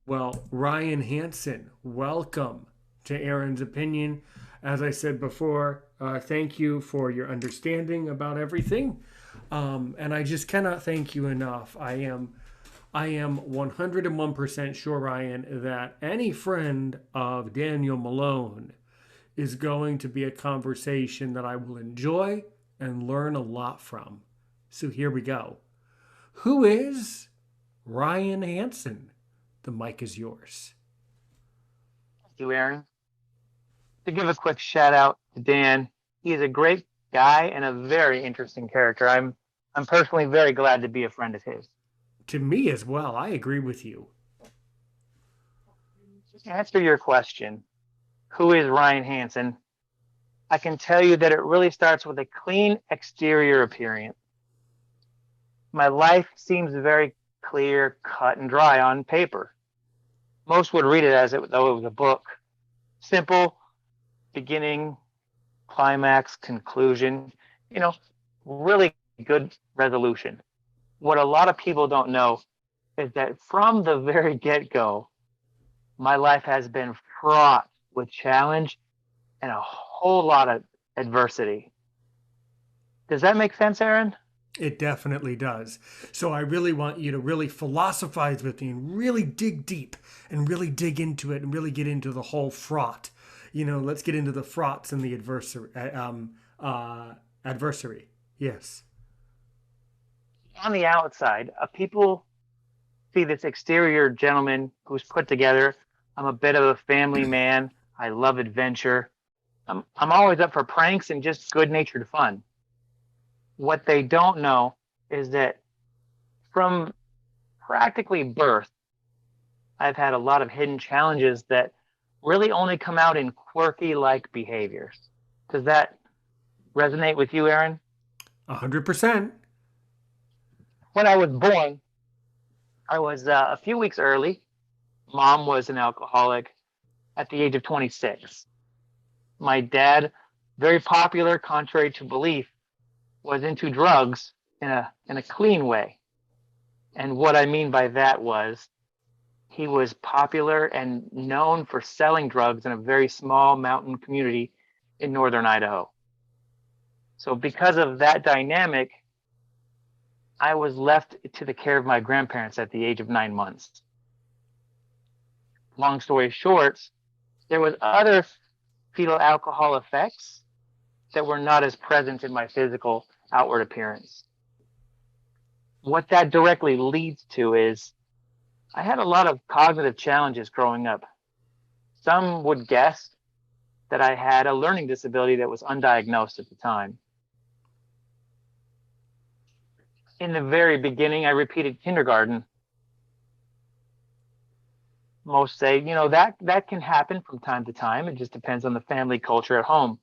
Well, Ryan Hansen, welcome to Aaron's Opinion. As I said before, thank you for your understanding about everything. And I just cannot thank you enough. I am 101% sure, Ryan, that any friend of Daniel Malone is going to be a conversation that I will enjoy and learn a lot from. So here we go. Who is Ryan Hansen? The mic is yours. Thank you, Aaron. To give a quick shout out to Dan, he is a great guy and a very interesting character. I'm personally very glad to be a friend of his. To me as well, I agree with you. To answer your question, who is Ryan Hansen? I can tell you that it really starts with a clean exterior appearance. My life seems very clear, cut, and dry on paper. Most would read it as though it was a book. Simple, beginning, climax, conclusion, you know, really good resolution. What a lot of people don't know is that from the very get go, my life has been fraught with challenge and a whole lot of adversity. Does that make sense, Aaron? It definitely does. So I really want you to really philosophize with me and really dig deep and really dig into it and really get into the whole fraught. Let's get into the fraughts and the adversary. Yes. On the outside, people see this exterior gentleman who's put together. I'm a bit of a family man. I love adventure. I'm always up for pranks and just good natured fun. What they don't know is that from practically birth, I've had a lot of hidden challenges that really only come out in quirky like behaviors. Does that resonate with you, Aaron? 100%. When I was born, I was a few weeks early. Mom was an alcoholic at the age of 26. My dad, very popular, contrary to belief, was into drugs in a clean way. And what I mean by that was he was popular and known for selling drugs in a very small mountain community in northern Idaho. So because of that dynamic, I was left to the care of my grandparents at the age of 9 months. Long story short, there was other fetal alcohol effects that were not as present in my physical outward appearance. What that directly leads to is I had a lot of cognitive challenges growing up. Some would guess that I had a learning disability that was undiagnosed at the time. In the very beginning, I repeated kindergarten. Most say, that can happen from time to time. It just depends on the family culture at home.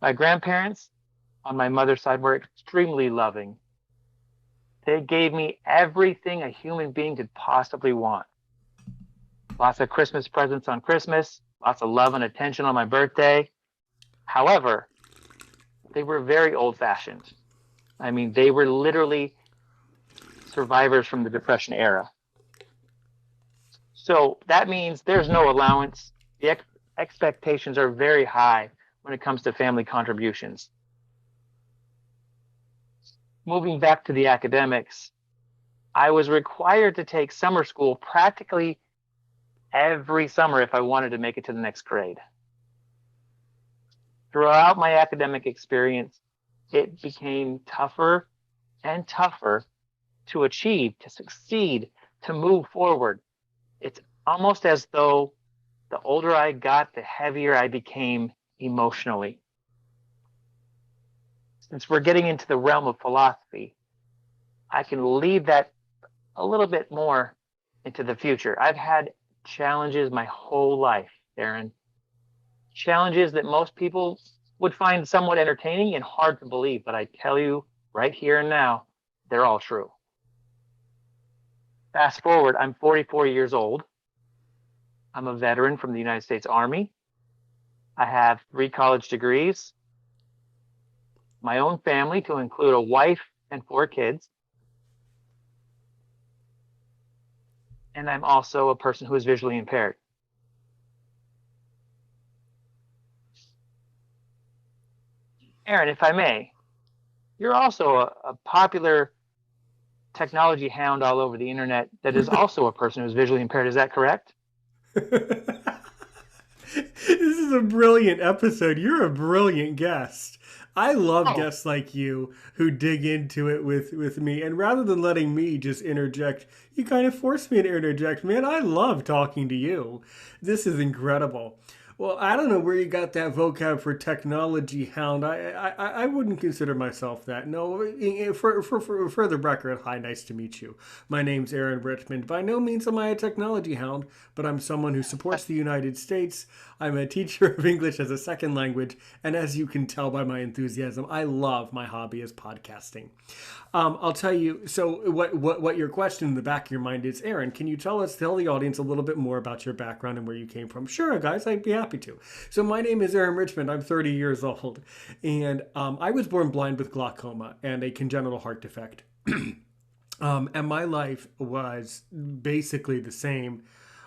My grandparents on my mother's side were extremely loving. They gave me everything a human being could possibly want. Lots of Christmas presents on Christmas, lots of love and attention on my birthday. However, they were very old fashioned. I mean, they were literally survivors from the Depression era. So that means there's no allowance. The expectations are very high when it comes to family contributions. Moving back to the academics, I was required to take summer school practically every summer if I wanted to make it to the next grade. Throughout my academic experience, it became tougher and tougher to achieve, to succeed, to move forward. It's almost as though the older I got, the heavier I became emotionally. Since we're getting into the realm of philosophy, I can leave that a little bit more into the future. I've had challenges my whole life, Aaron. Challenges that most people would find somewhat entertaining and hard to believe, but I tell you right here and now, they're all true. Fast forward, I'm 44 years old. I'm a veteran from the United States Army. I have 3 college degrees, my own family to include a wife and 4 kids. and I'm also a person who is visually impaired. Aaron, if I may, you're also a popular technology hound all over the internet that is also a person who's visually impaired. Is that correct? This is a brilliant episode. You're a brilliant guest. I love Oh, guests like you who dig into it with me. And rather than letting me just interject, you kind of force me to interject. Man, I love talking to you. This is incredible. Well, I don't know where you got that vocab for technology hound. I wouldn't consider myself that. No, for the record, hi, nice to meet you. My name's Aaron Richmond. By no means am I a technology hound, but I'm someone who supports the United States. I'm a teacher of English as a second language, and as you can tell by my enthusiasm, I love my hobby is podcasting. I'll tell you. So, what your question in the back of your mind is, Aaron? Can you tell the audience a little bit more about your background and where you came from? Sure, guys, I'd be happy to. So, my name is Aaron Richmond. I'm 30 years old, and I was born blind with glaucoma and a congenital heart defect. And my life was basically the same.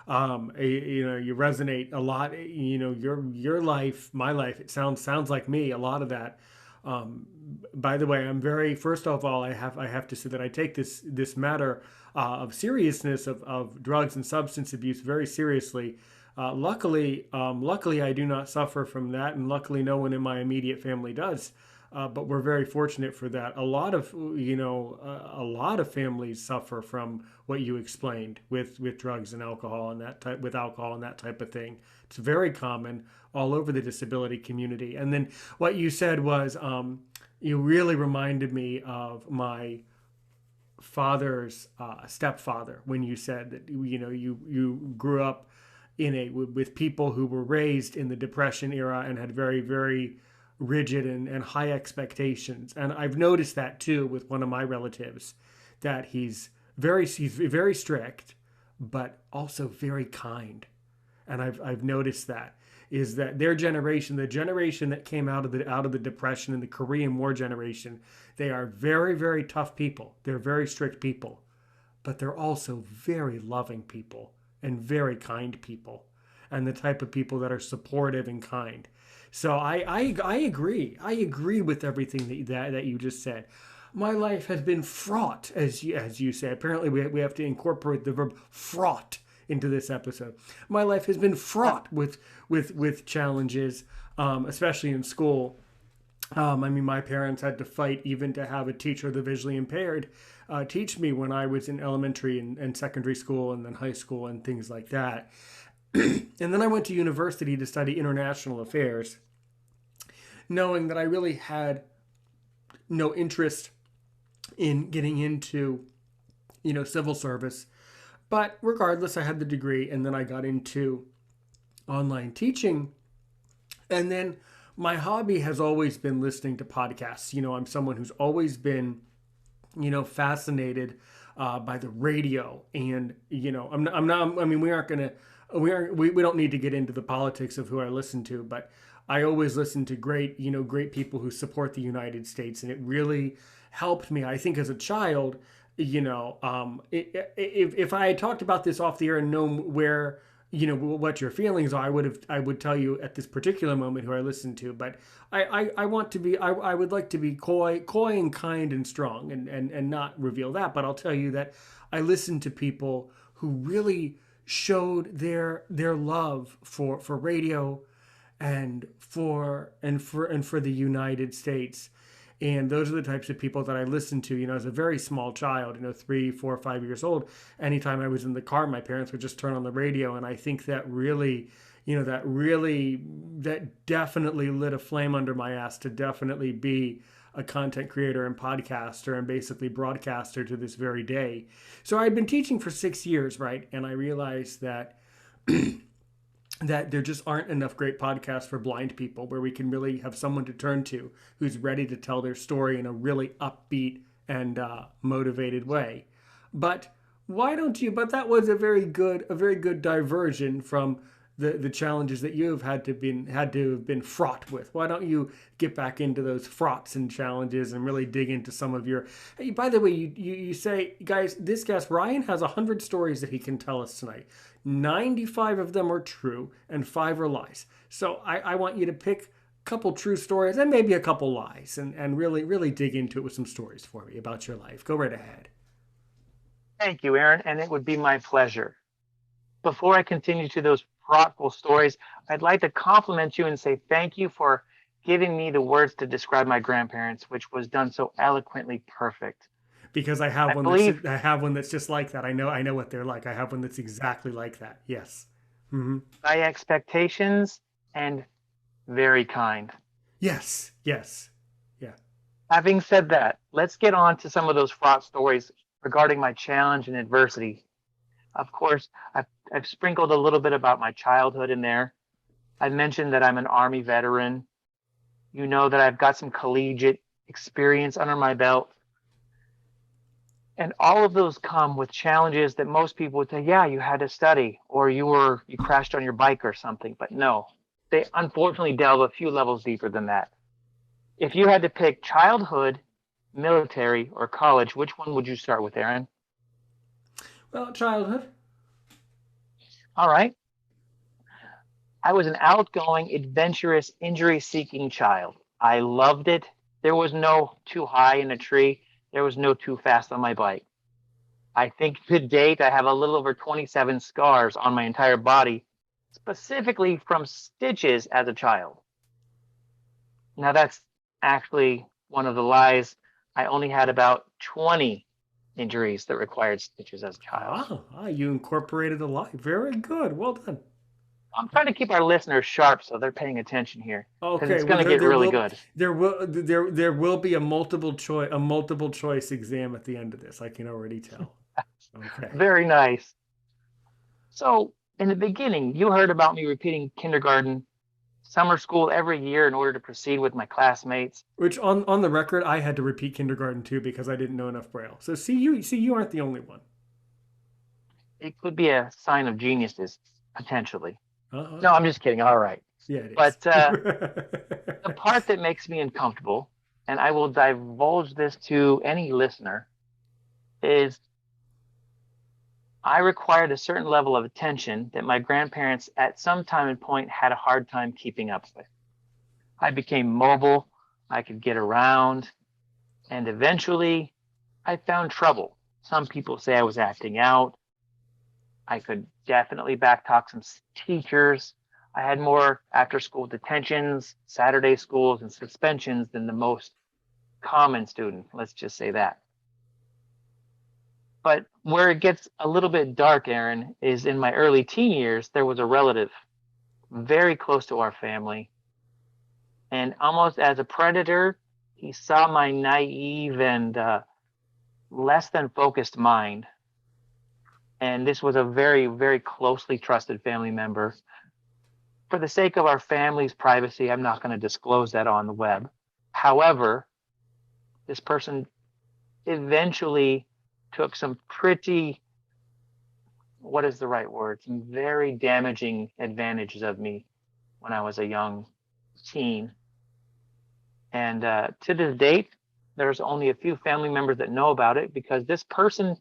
You resonate a lot. Your life, my life. It sounds like me. A lot of that. By the way, I'm very. First of all, I have to say that I take this matter of seriousness of drugs and substance abuse very seriously. Luckily, I do not suffer from that, and luckily, no one in my immediate family does. But we're very fortunate for that. A lot of families suffer from what you explained with drugs and alcohol and that type of thing. It's very common all over the disability community. And then what you said was, you really reminded me of my father's stepfather when you said that you grew up with people who were raised in the Depression era and had very, very rigid and high expectations. And I've noticed that too with one of my relatives, that he's very strict, but also very kind. And I've noticed that is that their generation, the generation that came out of the Depression and the Korean War generation, they are very, very tough people. They're very strict people, but they're also very loving people and very kind people, and the type of people that are supportive and kind. So I agree. I agree with everything that you just said. My life has been fraught, as you say. Apparently, we have to incorporate the verb fraught into this episode. My life has been fraught with challenges, especially in school. My parents had to fight even to have a teacher, the visually impaired, teach me when I was in elementary and secondary school and then high school and things like that. And then I went to university to study international affairs, knowing that I really had no interest in getting into, civil service. But regardless, I had the degree, and then I got into online teaching. And then my hobby has always been listening to podcasts. I'm someone who's always been, fascinated by the radio. And, I'm not, I mean, we aren't going to, we don't need to get into the politics of who I listen to, but I always listen to great people who support the United States. And it really helped me. I think as a child, if I had talked about this off the air and known where, what your feelings are, I would tell you at this particular moment who I listen to. But I would like to be coy and kind and strong and not reveal that. But I'll tell you that I listen to people who really showed their love for radio and for the United States. And those are the types of people that I listened to, as a very small child, 3, 4, 5 years old. Anytime I was in the car, my parents would just turn on the radio. And I think that really, that definitely lit a flame under my ass to definitely be a content creator and podcaster and basically broadcaster to this very day. So I'd been teaching for 6 years, right? And I realized that that there just aren't enough great podcasts for blind people where we can really have someone to turn to who's ready to tell their story in a really upbeat and motivated way. But why don't you? But that was a very good diversion from the challenges that you have had to have been fraught with. Why don't you get back into those fraughts and challenges and really dig into some of your. Hey, by the way, you say, guys, this guest Ryan has 100 stories that he can tell us tonight. 95 of them are true and 5 are lies. So I want you to pick a couple true stories and maybe a couple lies, and really dig into it with some stories for me about your life. Go right ahead. Thank you, Aaron, and it would be my pleasure. Before I continue to those thoughtful stories, I'd like to compliment you and say thank you for giving me the words to describe my grandparents, which was done so eloquently perfect. Because I believe I have one that's just like that. I know what they're like. I have one that's exactly like that. Yes. Mm-hmm. by expectations and very kind. Yes. Yes. Yeah. Having said that, let's get on to some of those fraught stories regarding my challenge and adversity. Of course, I've sprinkled a little bit about my childhood in there. I've mentioned that I'm an Army veteran. You know that I've got some collegiate experience under my belt. And all of those come with challenges that most people would say, yeah, you had to study or you crashed on your bike or something. But no, they unfortunately delve a few levels deeper than that. If you had to pick childhood, military, or college, which one would you start with, Aaron? Well, childhood. All right. I was an outgoing, adventurous, injury seeking child. I loved it. There was no too high in a tree, there was no too fast on my bike. I think to date, I have a little over 27 scars on my entire body, specifically from stitches as a child. Now, that's actually one of the lies. I only had about 20 injuries that required stitches as a child. You incorporated a lot. Very good. Well done. I'm trying to keep our listeners sharp so they're paying attention here because Okay. it's Well, going to get really good. there will be a multiple choice exam at the end of this. I can already tell. Okay. Very nice. So, in the beginning, you heard about me repeating kindergarten, summer school every year in order to proceed with my classmates. Which on the record, I had to repeat kindergarten too because I didn't know enough Braille. So you aren't the only one. It could be a sign of geniuses, potentially. Uh-huh. No, I'm just kidding. All right. Yeah, it is. But the part that makes me uncomfortable, and I will divulge this to any listener, is I required a certain level of attention that my grandparents at some time and point had a hard time keeping up with. I became mobile, I could get around, and eventually I found trouble. Some people say I was acting out. I could definitely backtalk some teachers. I had more after school detentions, Saturday schools, and suspensions than the most common student. Let's just say that. But where it gets a little bit dark, Aaron, is in my early teen years, there was a relative very close to our family. And almost as a predator, he saw my naive and less than focused mind. And this was a very, very closely trusted family member. For the sake of our family's privacy, I'm not going to disclose that on the web. However, this person eventually took some pretty, what is the right word? Some very damaging advantages of me when I was a young teen. And to this date, there's only a few family members that know about it because this person,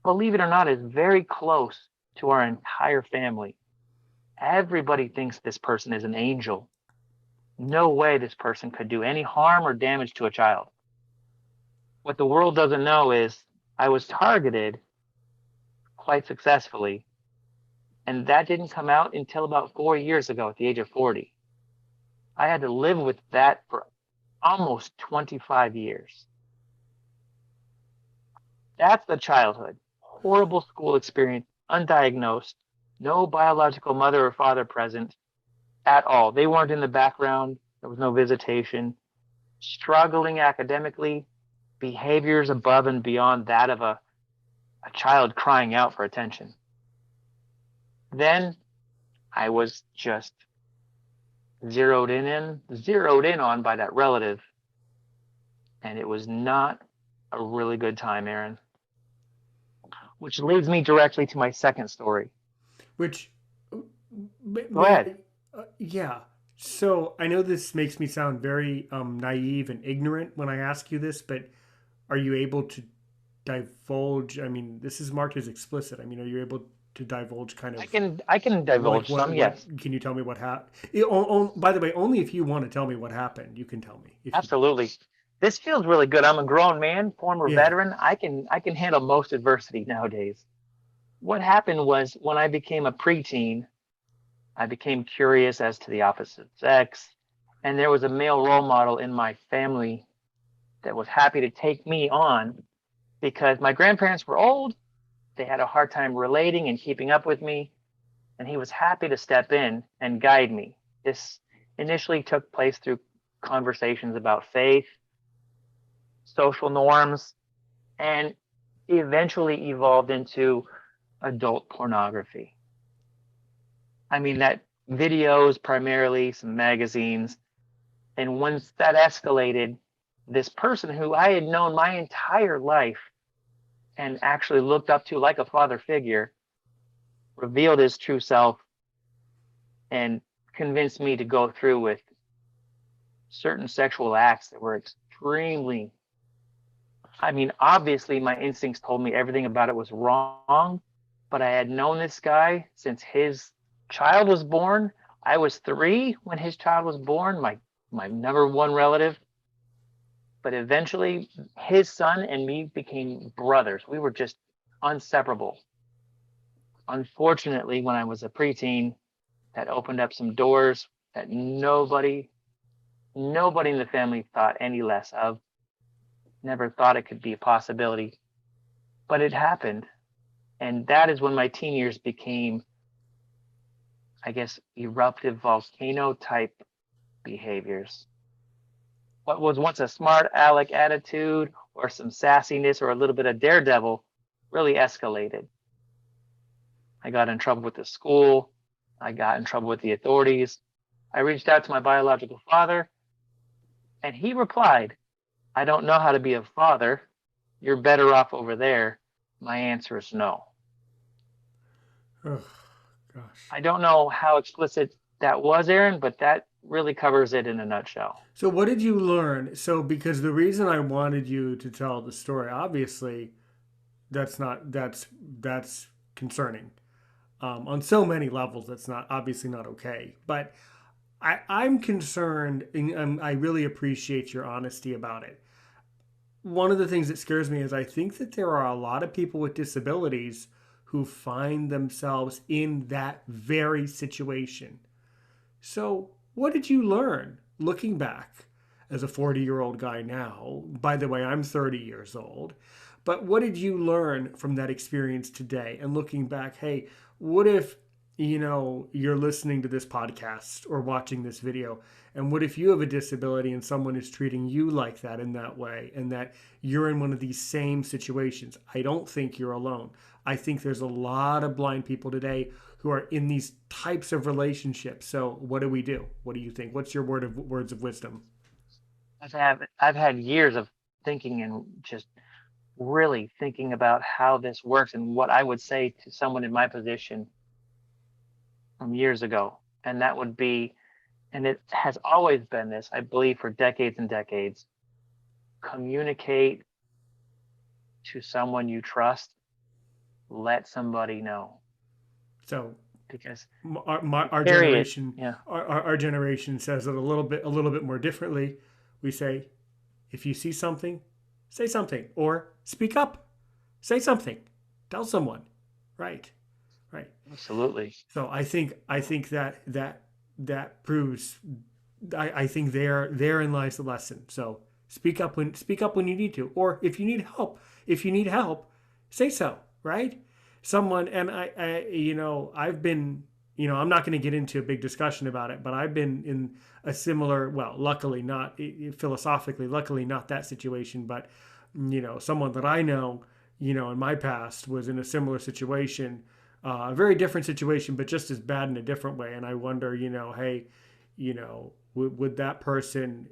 believe it or not, is very close to our entire family. Everybody thinks this person is an angel. No way this person could do any harm or damage to a child. What the world doesn't know is I was targeted quite successfully, and that didn't come out until about 4 years ago at the age of 40. I had to live with that for almost 25 years. That's the childhood. Horrible school experience, undiagnosed, no biological mother or father present at all. They weren't in the background. There was no visitation. Struggling academically, behaviors above and beyond that of a child crying out for attention. Then I was just zeroed in on by that relative. And it was not a really good time, Aaron. Which leads me directly to my second story. Which Go ahead. Yeah. So I know this makes me sound very naive and ignorant when I ask you this, but are you able to divulge? I mean, this is marked as explicit. I mean, are you able to divulge kind of I can like divulge some, what yes. can you tell me what happened? By the way, only if you want to tell me what happened, you can tell me if you don't. Absolutely. This feels really good. I'm a grown man, former Yeah. veteran. I can handle most adversity nowadays. What happened was when I became a preteen, I became curious as to the opposite sex, and there was a male role model in my family that was happy to take me on because my grandparents were old. They had a hard time relating and keeping up with me, and he was happy to step in and guide me. This initially took place through conversations about faith, social norms, and eventually evolved into adult pornography. I mean, that videos primarily, some magazines. And once that escalated, this person who I had known my entire life and actually looked up to like a father figure revealed his true self and convinced me to go through with certain sexual acts that were extremely, I mean, obviously my instincts told me everything about it was wrong, but I had known this guy since his child was born. I was 3 when his child was born, my number one relative. But eventually, his son and me became brothers. We were just inseparable. Unfortunately, when I was a preteen, that opened up some doors that nobody in the family thought any less of. Never thought it could be a possibility, but it happened. And that is when my teen years became, I guess, eruptive volcano type behaviors. What was once a smart aleck attitude or some sassiness or a little bit of daredevil really escalated. I got in trouble with the school. I got in trouble with the authorities. I reached out to my biological father, and he replied, I don't know how to be a father. You're better off over there. My answer is no. Oh gosh. I don't know how explicit that was, Aaron, but that really covers it in a nutshell. So what did you learn? So because the reason I wanted you to tell the story, obviously, that's concerning. On so many levels, that's not obviously not okay. But I'm concerned, and I really appreciate your honesty about it. One of the things that scares me is I think that there are a lot of people with disabilities who find themselves in that very situation. So, what did you learn looking back as a 40-year-old guy now? By the way, I'm 30 years old. But what did you learn from that experience today? And looking back, hey, what if, you're listening to this podcast or watching this video, and what if you have a disability and someone is treating you like that in that way, and that you're in one of these same situations? I don't think you're alone. I think there's a lot of blind people today who are in these types of relationships. So what do we do? What do you think? What's your words of wisdom? I've had years of thinking and just really thinking about how this works and what I would say to someone in my position from years ago. And that would be, and it has always been this, I believe, for decades and decades, communicate to someone you trust, let somebody know. So Because, our period. generation, Yeah, our generation says it a little bit more differently. We say, if you see something, say something, or speak up, say something, tell someone, right, right. absolutely. So I think that proves. I think therein lies the lesson. So speak up when you need to, or if you need help, say so. Right? Someone and I've been I'm not going to get into a big discussion about it, but I've been in a similar, well, luckily not philosophically, luckily not that situation, but someone that I know, in my past was in a similar situation, a very different situation, but just as bad in a different way. And I wonder, hey, would that person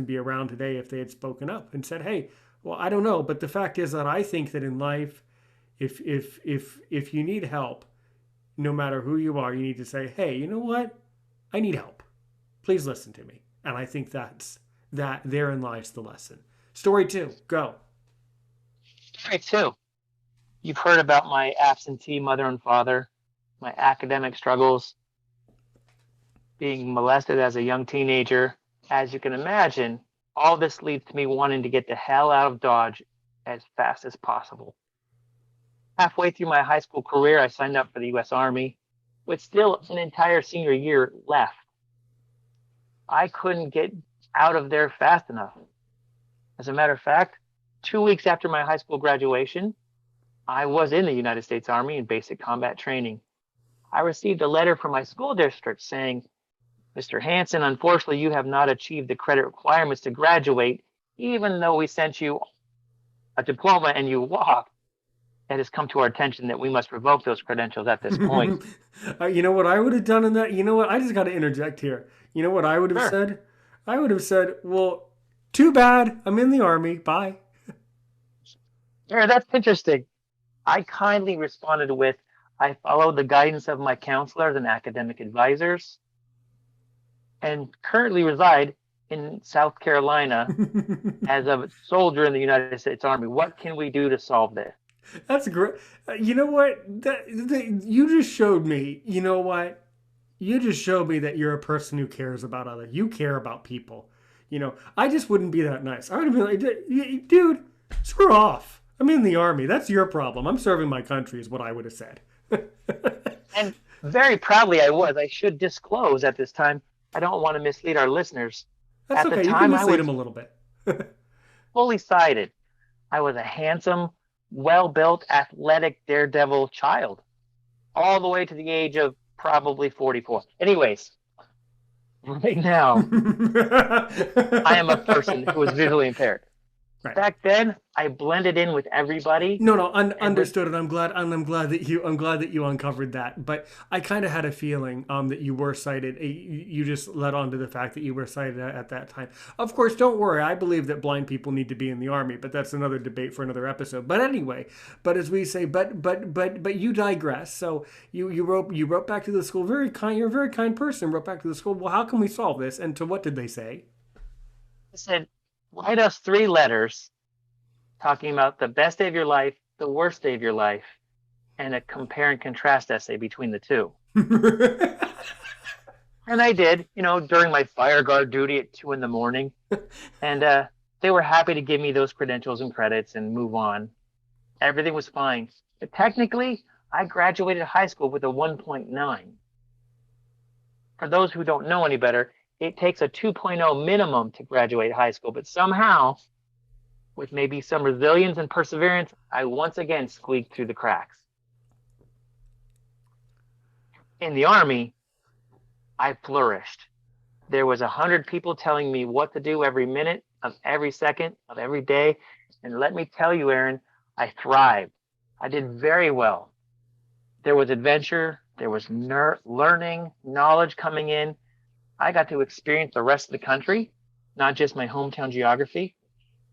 be around today if they had spoken up and said, hey, well, I don't know, but the fact is that I think that in life, if you need help, no matter who you are, you need to say, hey, you know what? I need help. Please listen to me. And I think that therein lies the lesson. Story 2, go. Story 2. You've heard about my absentee mother and father, my academic struggles, being molested as a young teenager. As you can imagine, all this leads to me wanting to get the hell out of Dodge as fast as possible. Halfway through my high school career, I signed up for the U.S. Army, with still an entire senior year left. I couldn't get out of there fast enough. As a matter of fact, 2 weeks after my high school graduation, I was in the United States Army in basic combat training. I received a letter from my school district saying, Mr. Hansen, unfortunately, you have not achieved the credit requirements to graduate, even though we sent you a diploma and you walked. It has come to our attention that we must revoke those credentials at this point. You know what I would have done in that? You know what? I just got to interject here. You know what I would have Sure. said? I would have said, well, too bad. I'm in the Army. Bye. Yeah, that's interesting. I kindly responded with, I followed the guidance of my counselors and academic advisors and currently reside in South Carolina as a soldier in the United States Army. What can we do to solve this? That's great. You know what? You just showed me. You know what? You just showed me that you're a person who cares about others. You care about people. I just wouldn't be that nice. I would have been like, dude, screw off. I'm in the Army. That's your problem. I'm serving my country, is what I would have said. And very proudly I was. I should disclose at this time. I don't want to mislead our listeners. That's At the okay. You can time, I mislead was them a little bit. fully sighted. I was a handsome, well-built, athletic, daredevil child, all the way to the age of probably 44. Anyways, right now, I am a person who is visually impaired. Right. Back then, I blended in with everybody. No, understood, and I'm glad that you uncovered that. But I kind of had a feeling that you were sighted. You just led on to the fact that you were sighted at that time. Of course, don't worry. I believe that blind people need to be in the Army, but that's another debate for another episode. But anyway, as we say, but you digress. So you wrote back to the school. Very kind. You're a very kind person. Wrote back to the school. Well, how can we solve this? And to what did they say? I said, write us 3 letters talking about the best day of your life, the worst day of your life, and a compare and contrast essay between the two. And I did, during my fire guard duty at 2 a.m. And they were happy to give me those credentials and credits and move on. Everything was fine. But technically, I graduated high school with a 1.9. For those who don't know any better, it takes a 2.0 minimum to graduate high school, but somehow, with maybe some resilience and perseverance, I once again squeaked through the cracks. In the Army, I flourished. There was 100 people telling me what to do every minute of every second of every day. And let me tell you, Aaron, I thrived. I did very well. There was adventure. There was learning, knowledge coming in. I got to experience the rest of the country, not just my hometown geography.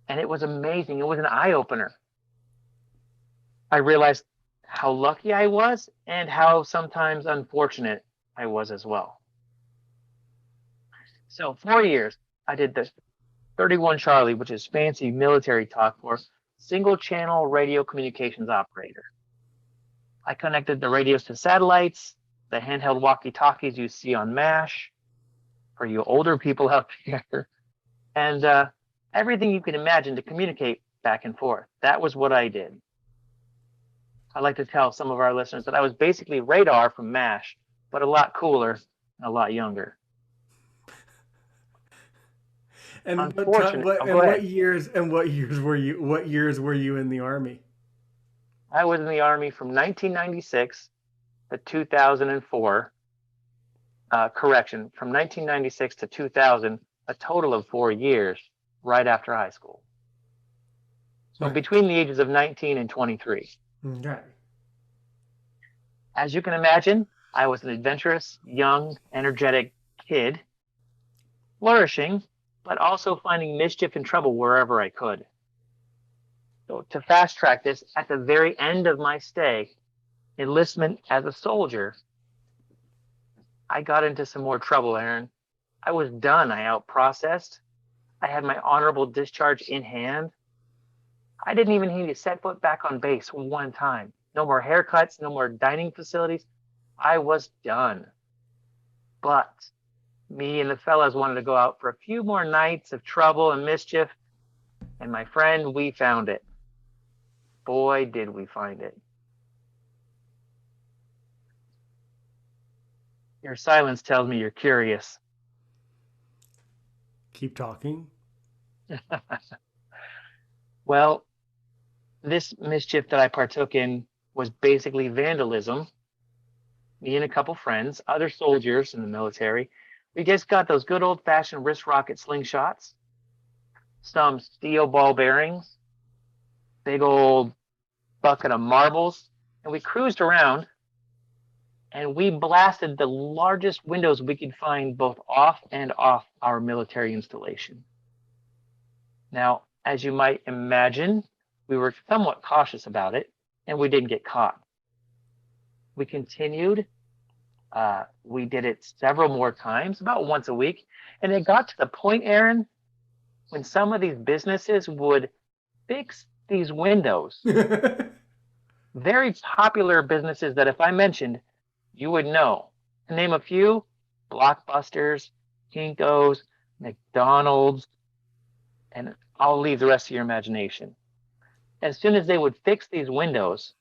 And it was amazing. It was an eye-opener. I realized how lucky I was and how sometimes unfortunate I was as well. So 4 years, I did the 31 Charlie, which is fancy military talk for single channel radio communications operator. I connected the radios to satellites, the handheld walkie-talkies you see on MASH, for you older people out there, and everything you can imagine to communicate back and forth. That was what I did. I like to tell some of our listeners that I was basically radar from MASH, but a lot cooler and a lot younger. And What years were you in the Army? I was in the Army from 1996 to 2004. From 1996 to 2000, a total of 4 years, right after high school. So Right. between the ages of 19 and 23. Okay. As you can imagine, I was an adventurous, young, energetic kid, flourishing, but also finding mischief and trouble wherever I could. So to fast track this, at the very end of my stay enlistment as a soldier, I got into some more trouble, Aaron. I was done. I out processed. I had my honorable discharge in hand. I didn't even need to set foot back on base one time. No more haircuts, no more dining facilities. I was done. But me and the fellas wanted to go out for a few more nights of trouble and mischief. And my friend, we found it. Boy, did we find it. Your silence tells me you're curious. Keep talking. Well, this mischief that I partook in was basically vandalism. Me and a couple friends, other soldiers in the military, we just got those good old fashioned wrist rocket slingshots, some steel ball bearings, big old bucket of marbles, and we cruised around and we blasted the largest windows we could find both off and off our military installation. Now, as you might imagine, we were somewhat cautious about it and we didn't get caught. We continued. We did it several more times, about once a week. And it got to the point, Aaron, when some of these businesses would fix these windows. Very popular businesses that if I mentioned, you would know. To name a few, Blockbusters, Kinko's, McDonald's, and I'll leave the rest to your imagination. As soon as they would fix these windows,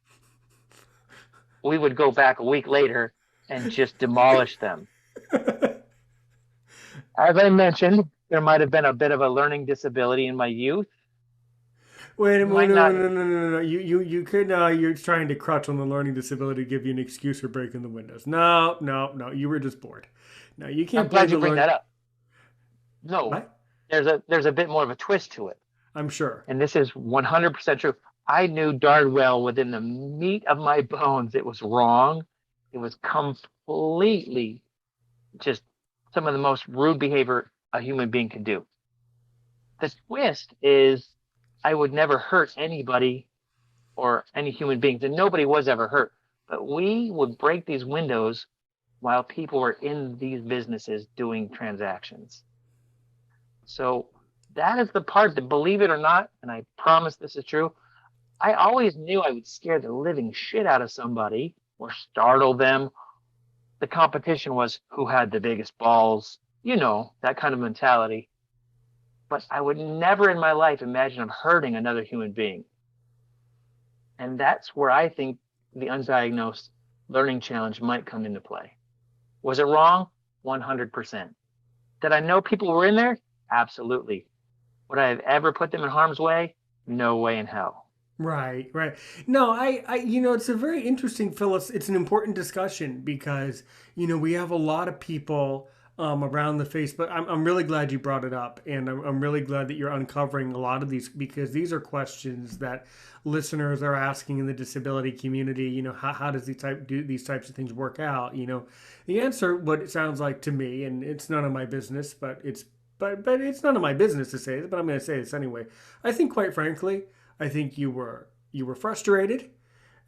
we would go back a week later and just demolish them. As I mentioned, there might have been a bit of a learning disability in my youth. Wait a minute, Might no, not. no, no, no, no, no. You could, you're trying to crutch on the learning disability to give you an excuse for breaking the windows. No, no, no, you were just bored. No, you I'm can't glad blame you the bring learn. that up. No, What? there's a bit more of a twist to it, I'm sure. and this is 100% true. I knew darn well within the meat of my bones it was wrong. It was completely just some of the most rude behavior a human being can do. The twist is I would never hurt anybody or any human beings, and nobody was ever hurt. But we would break these windows while people were in these businesses doing transactions. So that is the part that, believe it or not, and I promise this is true, I always knew I would scare the living shit out of somebody or startle them. The competition was who had the biggest balls, that kind of mentality. But I would never in my life imagine of hurting another human being. And that's where I think the undiagnosed learning challenge might come into play. Was it wrong? 100%. Did I know people were in there? Absolutely. Would I have ever put them in harm's way? No way in hell. Right, right. No, it's a very interesting, Phyllis. It's an important discussion because, we have a lot of people around the Facebook. I'm really glad you brought it up, and I'm really glad that you're uncovering a lot of these because these are questions that listeners are asking in the disability community. How does these types of things work out? The answer, what it sounds like to me, and it's none of my business, but it's none of my business to say this, but I'm going to say this anyway. I think, quite frankly, I think you were frustrated,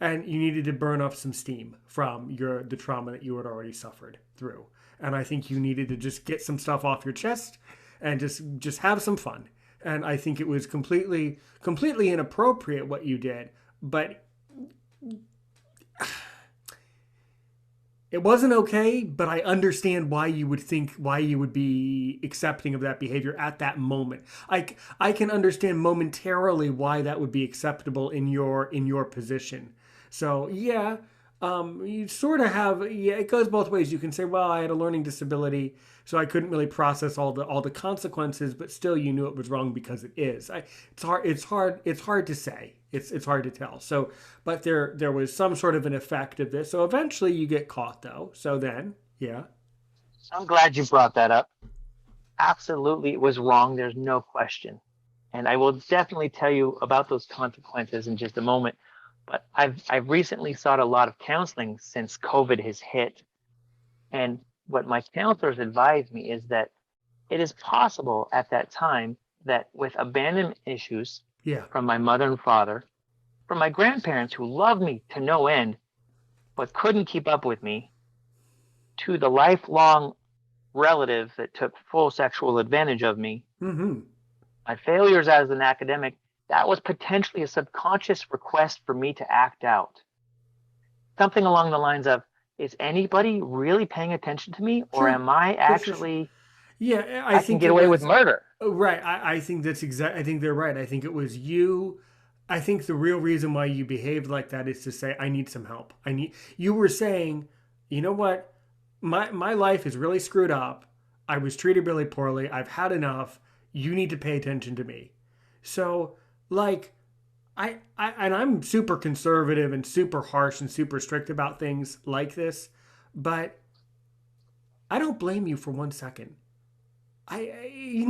and you needed to burn off some steam from the trauma that you had already suffered through. And I think you needed to just get some stuff off your chest and just have some fun. And I think it was completely inappropriate what you did, but it wasn't okay. But I understand why you would be accepting of that behavior at that moment. I can understand momentarily why that would be acceptable in your position. So yeah, you sort of have, yeah, it goes both ways. You can say, well, I had a learning disability, so I couldn't really process all the consequences, but still you knew it was wrong because it is. It's hard to say. It's hard to tell. So, but there was some sort of an effect of this. So eventually you get caught though. So then, yeah. I'm glad you brought that up. Absolutely, it was wrong. There's no question. And I will definitely tell you about those consequences in just a moment. But I've recently sought a lot of counseling since COVID has hit. And what my counselors advised me is that it is possible at that time that with abandonment issues Yeah. from my mother and father, from my grandparents who loved me to no end, what couldn't keep up with me to the lifelong relative that took full sexual advantage of me, Mm-hmm. my failures as an academic, that was potentially a subconscious request for me to act out. Something along the lines of, is anybody really paying attention to me? Or Sure. am I Sure. Sure. Sure. actually, Yeah, I I can think get it away with was murder? right. I think that's exact. I think they're right. I think it was you. I think the real reason why you behaved like that is to say, I need some help. I need. You were saying, you know what, my life is really screwed up. I was treated really poorly. I've had enough. You need to pay attention to me. So, like, I and I'm super conservative and super harsh and super strict about things like this, but I don't blame you for 1 second.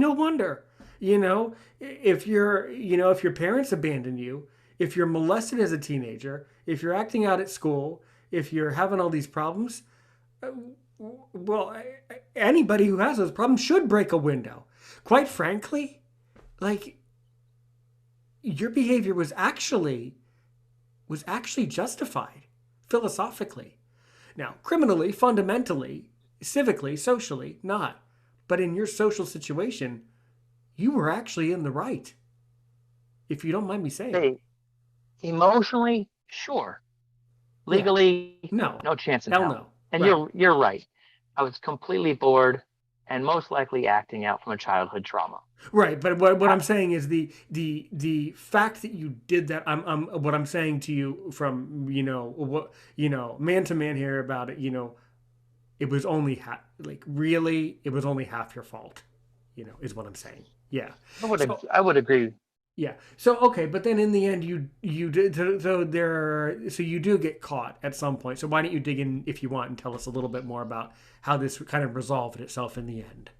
No wonder, if if your parents abandon you, if you're molested as a teenager, if you're acting out at school, if you're having all these problems, uh, well, anybody who has those problems should break a window. Quite frankly, like, your behavior was actually justified philosophically. Now, criminally, fundamentally, civically, socially, not. But in your social situation, you were actually in the right, if you don't mind me saying. Hey, emotionally, sure. Yeah. Legally, No. no chance in Hell hell. no. And Right. you're right. I was completely bored and most likely acting out from a childhood trauma. Right. But what Ha- I'm saying is the fact that you did that. I'm what I'm saying to you from man to man here about it. It was only like really it was only half your fault. Is what I'm saying. Yeah. So I would agree. yeah. So okay, but then in the end, you did so you do get caught at some point. So why don't you dig in if you want and tell us a little bit more about how this kind of resolved itself in the end?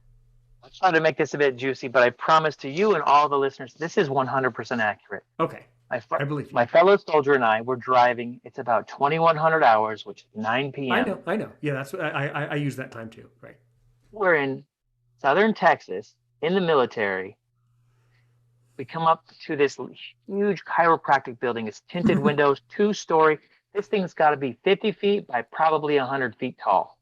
I'll try to make this a bit juicy, but I promise to you and all the listeners, this is 100% accurate. Okay, My, I believe you. my fellow soldier and I were driving. It's about 2100 hours, which is 9 I p.m. know, I know. Yeah, that's what I use that time too. Right. We're in southern Texas in the military. We come up to this huge chiropractic building. It's tinted windows, 2 story. This thing's got to be 50 feet by probably 100 feet tall.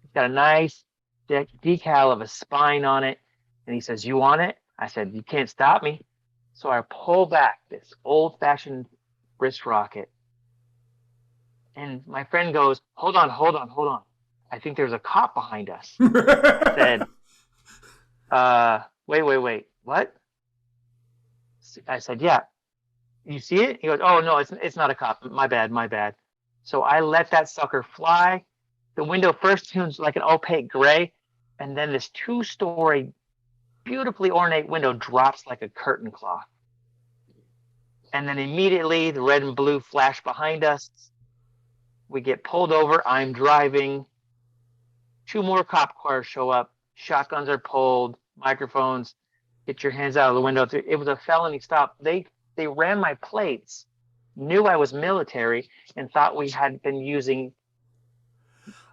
It's got a nice decal of a spine on it. And he says, "You want it?" I said, "You can't stop me." So I pull back this old fashioned wrist rocket. And my friend goes, "Hold on, hold on, hold on. I think there's a cop behind us." I said, wait, wait, wait. What? I said, "Yeah. You see it?" He goes, "Oh no, it's not a cop. My bad, my bad." So I let that sucker fly. The window first turns like an opaque gray, and then this 2 story, beautifully ornate window drops like a curtain cloth. And then immediately the red and blue flash behind us. We get pulled over. I'm driving. 2 more cop cars show up. Shotguns are pulled. Microphones. Get your hands out of the window. It was a felony stop. They ran my plates, knew I was military, and thought we had been using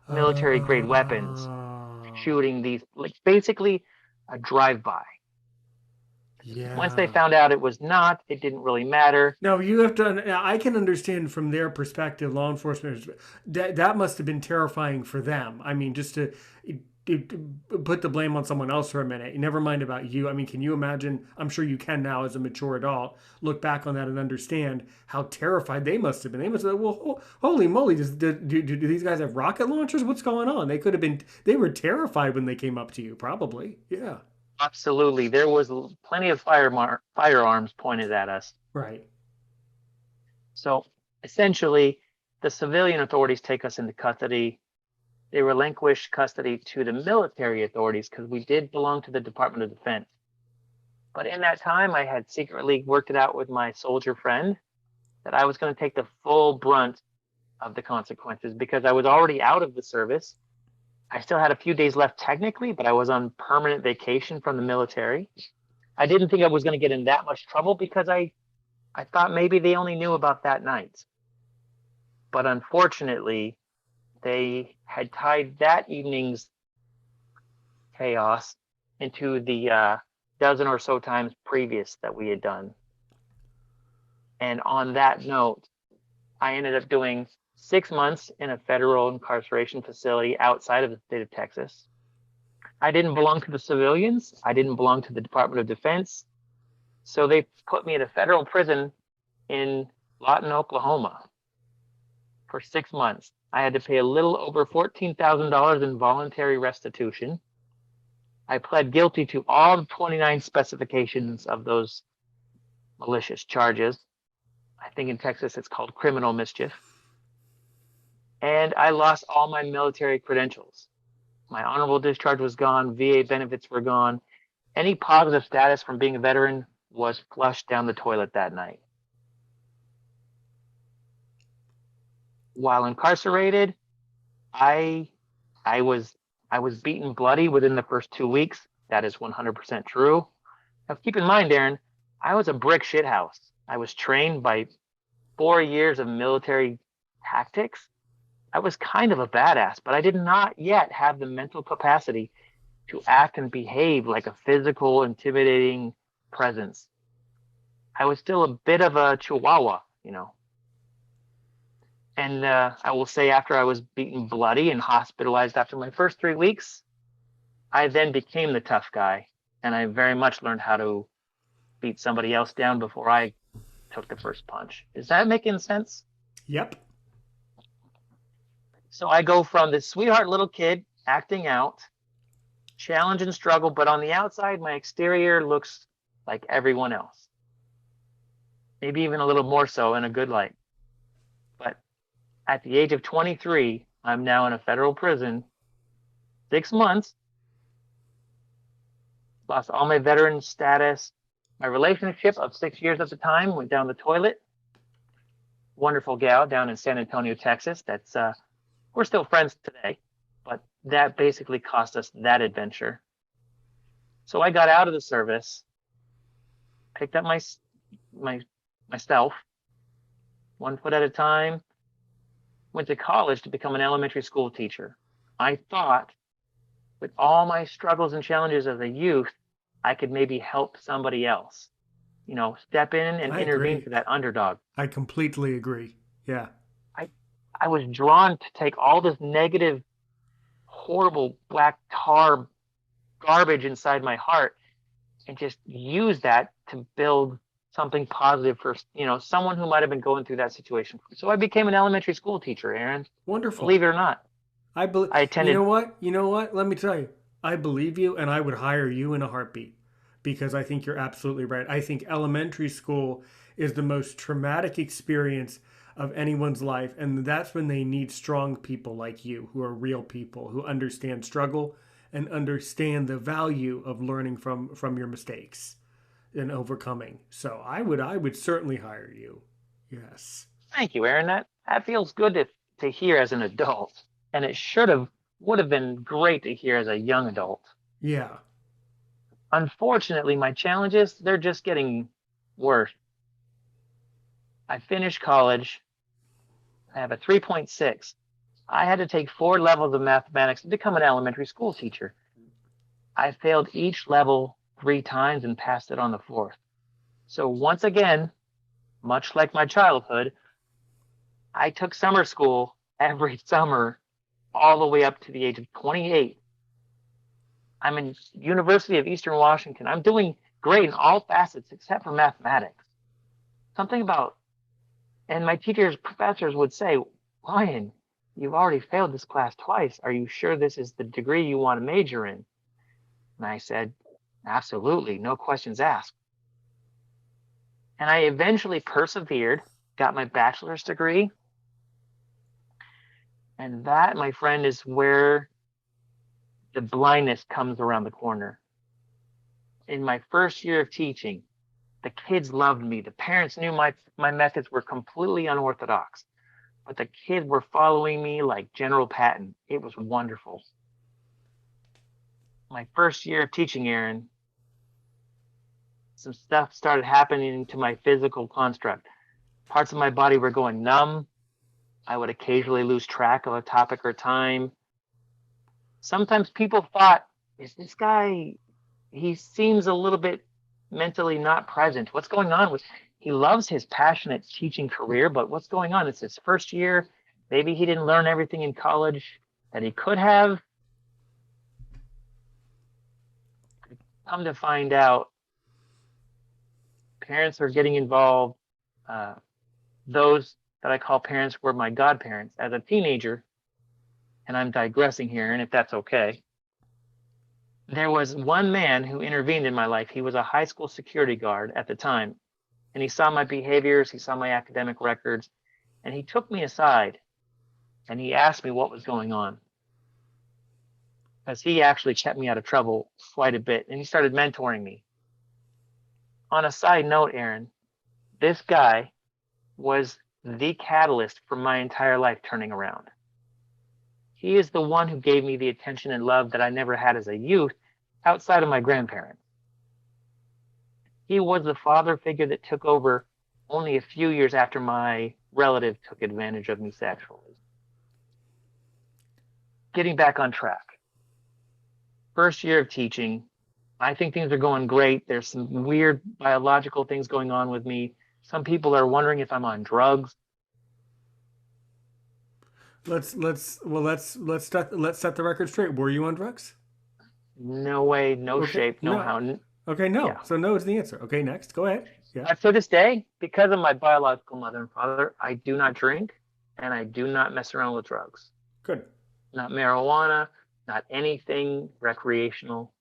military grade weapons, Oh, shooting these, like, basically a drive by. Once they yeah. found out it was not, it didn't really matter. Now you have to. Now, I can understand from their perspective, law enforcement. That must have been terrifying for them. I mean, just to put the blame on someone else for a minute. Never mind about you. I mean, can you imagine? I'm sure you can now, as a mature adult, look back on that and understand how terrified they must have been. They must have. Well, holy moly! Do these guys have rocket launchers? What's going on? They could have been. They were terrified when they came up to you. Probably. Yeah. Absolutely, there was plenty of firearms pointed at us. Right. So essentially, the civilian authorities take us into custody. They relinquish custody to the military authorities because we did belong to the Department of Defense. But in that time, I had secretly worked it out with my soldier friend that I was going to take the full brunt of the consequences because I was already out of the service. I still had a few days left technically, but I was on permanent vacation from the military. I didn't think I was going to get in that much trouble because I thought maybe they only knew about that night. But unfortunately, they had tied that evening's chaos into the dozen or so times previous that we had done. And on that note, I ended up doing 6 months in a federal incarceration facility outside of the state of Texas. I didn't belong to the civilians. I didn't belong to the Department of Defense. So they put me in a federal prison in Lawton, Oklahoma for 6 months. I had to pay a little over $14,000 in voluntary restitution. I pled guilty to all the 29 specifications of those malicious charges. I think in Texas it's called criminal mischief. And I lost all my military credentials. My honorable discharge was gone. VA benefits were gone. Any positive status from being a veteran was flushed down the toilet that night. While incarcerated, I was beaten bloody within the first 2 weeks. That is 100% true. Now keep in mind, Aaron, I was a brick shithouse. I was trained by 4 years of military tactics. I was kind of a badass, but I did not yet have the mental capacity to act and behave like a physical, intimidating presence. I was still a bit of a chihuahua, you know. And I will say, after I was beaten bloody and hospitalized after my first 3 weeks, I then became the tough guy. And I very much learned how to beat somebody else down before I took the first punch. Is that making sense? Yep. So I go from this sweetheart little kid acting out, challenge and struggle, but on the outside, my exterior looks like everyone else. Maybe even a little more so in a good light. But at the age of 23, I'm now in a federal prison, 6 months, lost all my veteran status. My relationship of 6 years at the time went down the toilet. Wonderful gal down in San Antonio, Texas. That's we're still friends today, but that basically cost us that adventure. So I got out of the service, picked up myself, 1 foot at a time, went to college to become an elementary school teacher. I thought with all my struggles and challenges as a youth, I could maybe help somebody else, you know, step in and intervene for that underdog. I completely agree. Yeah. I was drawn to take all this negative, horrible black tar garbage inside my heart and just use that to build something positive for, you know, someone who might have been going through that situation. So I became an elementary school teacher, Aaron. Wonderful. Believe it or not. I attended. You know what? Let me tell you. I believe you, and I would hire you in a heartbeat, because I think you're absolutely right. I think elementary school is the most traumatic experience of anyone's life, and that's when they need strong people like you, who are real people, who understand struggle and understand the value of learning from your mistakes and overcoming. So I would certainly hire you. Yes. Thank you, Aaron. That feels good to hear as an adult, and it would have been great to hear as a young adult. Yeah. Unfortunately, my challenges, they're just getting worse. I finished college. I have a 3.6. I had to take 4 levels of mathematics to become an elementary school teacher. I failed each level 3 times and passed it on the 4th. So once again, much like my childhood, I took summer school every summer all the way up to the age of 28. I'm in University of Eastern Washington. I'm doing great in all facets except for mathematics. Something about, and my professors would say, Ryan, you've already failed this class twice. Are you sure this is the degree you want to major in? And I said, absolutely, no questions asked. And I eventually persevered, got my bachelor's degree. And that, my friend, is where the blindness comes around the corner. In my first year of teaching, the kids loved me. The parents knew my methods were completely unorthodox, but the kids were following me like General Patton. It was wonderful. My first year of teaching, Aaron, some stuff started happening to my physical construct. Parts of my body were going numb. I would occasionally lose track of a topic or time. Sometimes people thought, is this guy, he seems a little bit mentally not present. What's going on with, he loves his passionate teaching career, but what's going on? It's his first year. Maybe he didn't learn everything in college that he could have. Come to find out, parents are getting involved. Uh, those that I call parents were my godparents as a teenager, and I'm digressing here, and if that's okay. There was one man who intervened in my life. He was a high school security guard at the time, and he saw my behaviors, he saw my academic records, and he took me aside and he asked me what was going on. Because he actually kept me out of trouble quite a bit, and he started mentoring me. On a side note, Aaron, this guy was the catalyst for my entire life turning around. He is the one who gave me the attention and love that I never had as a youth outside of my grandparents. He was the father figure that took over only a few years after my relative took advantage of me sexually. Getting back on track. First year of teaching, I think things are going great. There's some weird biological things going on with me. Some people are wondering if I'm on drugs. Let's set the record straight. Were you on drugs? No way, no Okay. shape, no No. how. Okay, no. Yeah. So no is the answer. Okay, next. Go ahead. Yeah. To this day, because of my biological mother and father, I do not drink and I do not mess around with drugs. Good. Not marijuana, not anything recreational.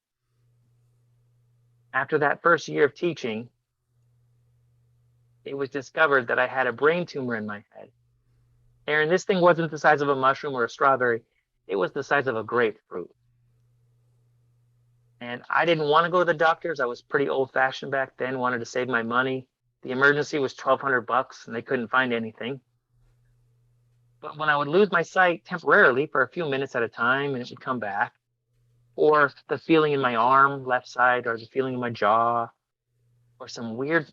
After that first year of teaching, it was discovered that I had a brain tumor in my head. Aaron, this thing wasn't the size of a mushroom or a strawberry. It was the size of a grapefruit. And I didn't want to go to the doctors. I was pretty old fashioned back then, wanted to save my money. The emergency was $1,200 and they couldn't find anything. But when I would lose my sight temporarily for a few minutes at a time and it would come back, or the feeling in my arm, left side, or the feeling in my jaw, or some weird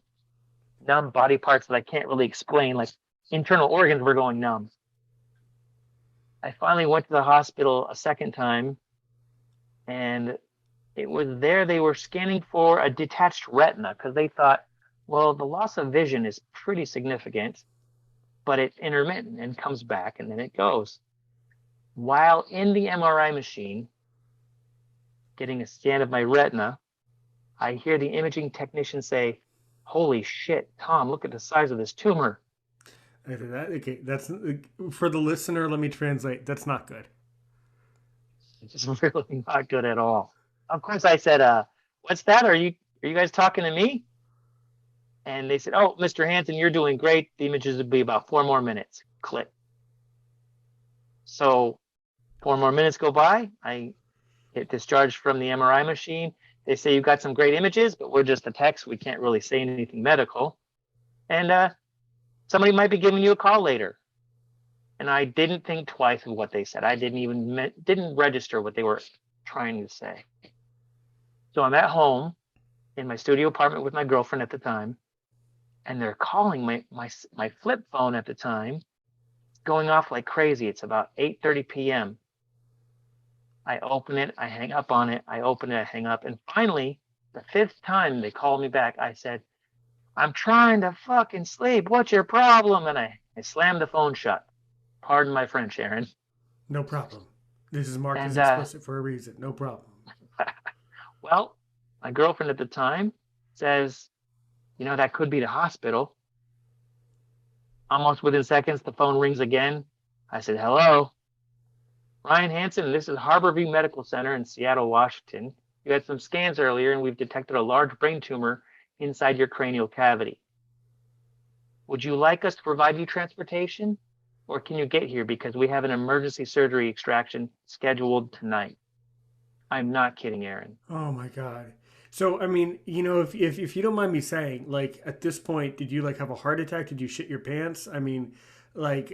numb body parts that I can't really explain, like internal organs were going numb. I finally went to the hospital a second time, and it was there they were scanning for a detached retina because they thought, well, the loss of vision is pretty significant, but it's intermittent and comes back and then it goes. While in the MRI machine, getting a scan of my retina, I hear the imaging technician say, "Holy shit, Tom, look at the size of this tumor." Okay, that's for the listener. Let me translate. That's not good. It's really not good at all. Of course, I said, "What's that? Are you guys talking to me?" And they said, "Oh, Mr. Hansen, you're doing great. The images will be about 4 more minutes." Click. So 4 more minutes go by. I get discharged from the MRI machine. They say, "You got some great images, but we're just a techs. We can't really say anything medical. And somebody might be giving you a call later." And I didn't think twice of what they said. I didn't register what they were trying to say. So I'm at home in my studio apartment with my girlfriend at the time, and they're calling my flip phone at the time, going off like crazy. It's about 8:30 p.m. I open it, I hang up on it, I open it, I hang up, and finally, the 5th time they called me back, I said, "I'm trying to fucking sleep. What's your problem?" And I slammed the phone shut. Pardon my French, Aaron. No problem. This is marked as And explicit for a reason. No problem. well, my girlfriend at the time says, "That could be the hospital." Almost within seconds, the phone rings again. I said, "Hello, Ryan Hansen, this is Harborview Medical Center in Seattle, Washington. You had some scans earlier, and we've detected a large brain tumor inside your cranial cavity. Would you like us to provide you transportation, or can you get here because we have an emergency surgery extraction scheduled tonight?" I'm not kidding, Aaron. Oh my god. So I mean, if you don't mind me saying, like at this point, did you like have a heart attack? Did you shit your pants? I mean, like,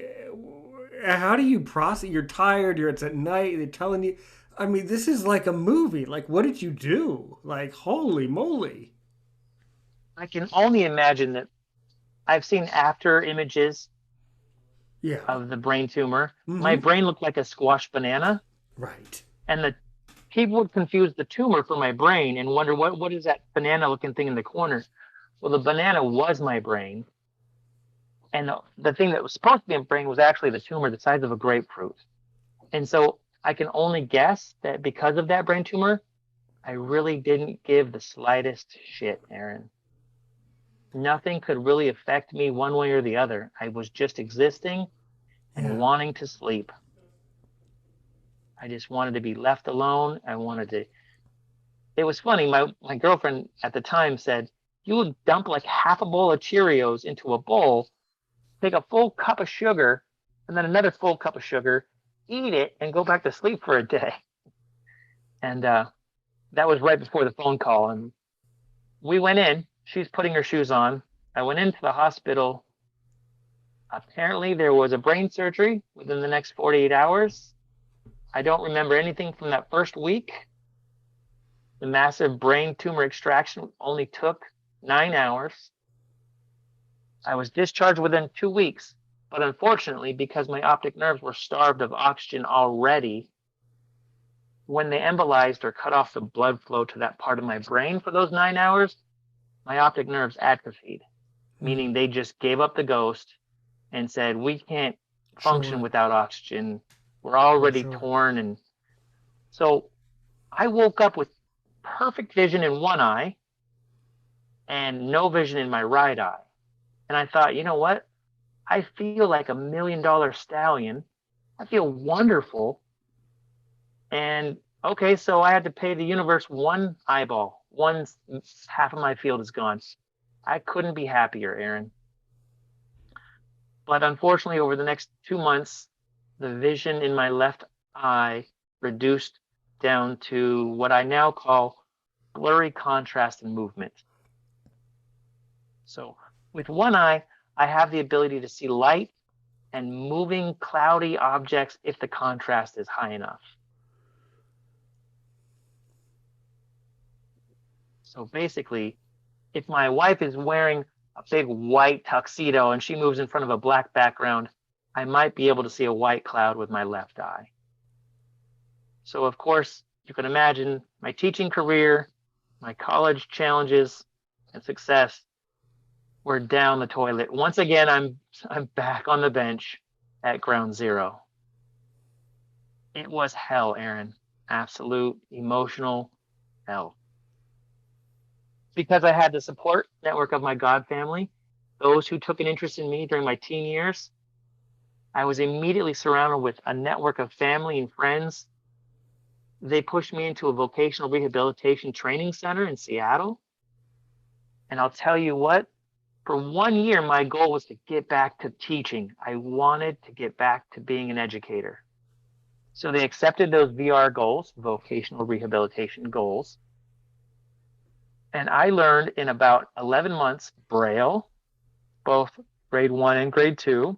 how do you process? You're tired. It's at night. They're telling you. I mean, this is like a movie. Like, what did you do? Like, holy moly. I can only imagine that I've seen after images Yeah. of the brain tumor. Mm-hmm. My brain looked like a squash banana. Right. And the people would confuse the tumor for my brain and wonder what is that banana looking thing in the corner. Well, the banana was my brain. And the thing that was supposed to be in my brain was actually the tumor the size of a grapefruit. And so I can only guess that because of that brain tumor, I really didn't give the slightest shit, Aaron. Nothing could really affect me one way or the other. I was just existing and Yeah. wanting to sleep. I just wanted to be left alone. It was funny. My girlfriend at the time said, you would dump like half a bowl of Cheerios into a bowl, take a full cup of sugar, and then another full cup of sugar, eat it, and go back to sleep for a day. And that was right before the phone call. And we went in. She's putting her shoes on. I went into the hospital. Apparently, there was a brain surgery within the next 48 hours. I don't remember anything from that first week. The massive brain tumor extraction only took 9 hours. I was discharged within 2 weeks, but unfortunately, because my optic nerves were starved of oxygen already, when they embolized or cut off the blood flow to that part of my brain for those 9 hours, my optic nerves atrophied, meaning they just gave up the ghost and said, we can't function without oxygen. We're already torn. And so I woke up with perfect vision in one eye and no vision in my right eye. And I thought, you know what? I feel like $1 million stallion. I feel wonderful. And okay, so I had to pay the universe one eyeball. One half of my field is gone. I couldn't be happier, Aaron. But unfortunately, over the next 2 months, the vision in my left eye reduced down to what I now call blurry contrast and movement. So with one eye, I have the ability to see light and moving cloudy objects if the contrast is high enough. So basically, if my wife is wearing a big white tuxedo and she moves in front of a black background, I might be able to see a white cloud with my left eye. So of course, you can imagine my teaching career, my college challenges and success were down the toilet. Once again, I'm back on the bench at ground zero. It was hell, Aaron. Absolute emotional hell. Because I had the support network of my God family, those who took an interest in me during my teen years, I was immediately surrounded with a network of family and friends. They pushed me into a vocational rehabilitation training center in Seattle. And I'll tell you what, for 1 year, my goal was to get back to teaching. I wanted to get back to being an educator. So they accepted those VR goals, vocational rehabilitation goals. And I learned in about 11 months Braille, both grade 1 and grade 2.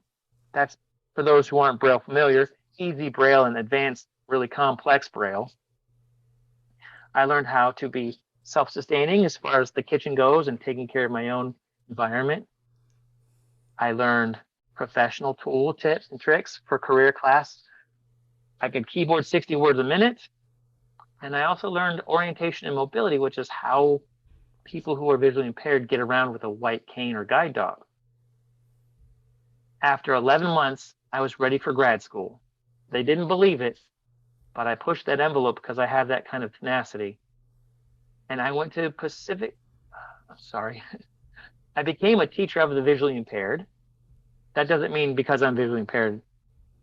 That's, for those who aren't Braille familiar, easy Braille and advanced, really complex Braille. I learned how to be self-sustaining as far as the kitchen goes and taking care of my own environment. I learned professional tool tips and tricks for career class. I could keyboard 60 words a minute. And I also learned orientation and mobility, which is how people who are visually impaired get around with a white cane or guide dog. After 11 months, I was ready for grad school. They didn't believe it, but I pushed that envelope because I have that kind of tenacity. And I went to I became a teacher of the visually impaired. That doesn't mean because I'm visually impaired,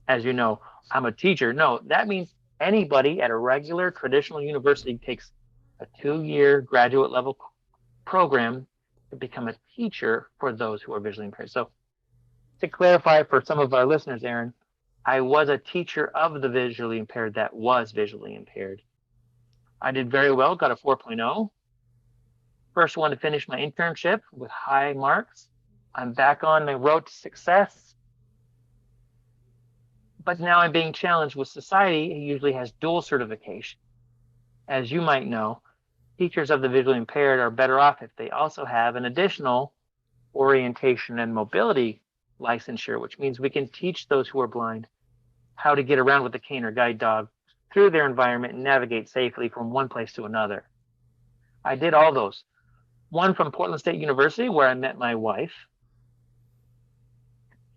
as you know, I'm a teacher. No, that means anybody at a regular traditional university takes a 2-year graduate level program to become a teacher for those who are visually impaired. So to clarify for some of our listeners, Aaron, I was a teacher of the visually impaired that was visually impaired. I did very well, got a 4.0. First one to finish my internship with high marks. I'm back on the road to success. But now I'm being challenged with society. It usually has dual certification. As you might know, teachers of the visually impaired are better off if they also have an additional orientation and mobility licensure, which means we can teach those who are blind how to get around with a cane or guide dog through their environment and navigate safely from one place to another. I did all those. One from Portland State University, where I met my wife.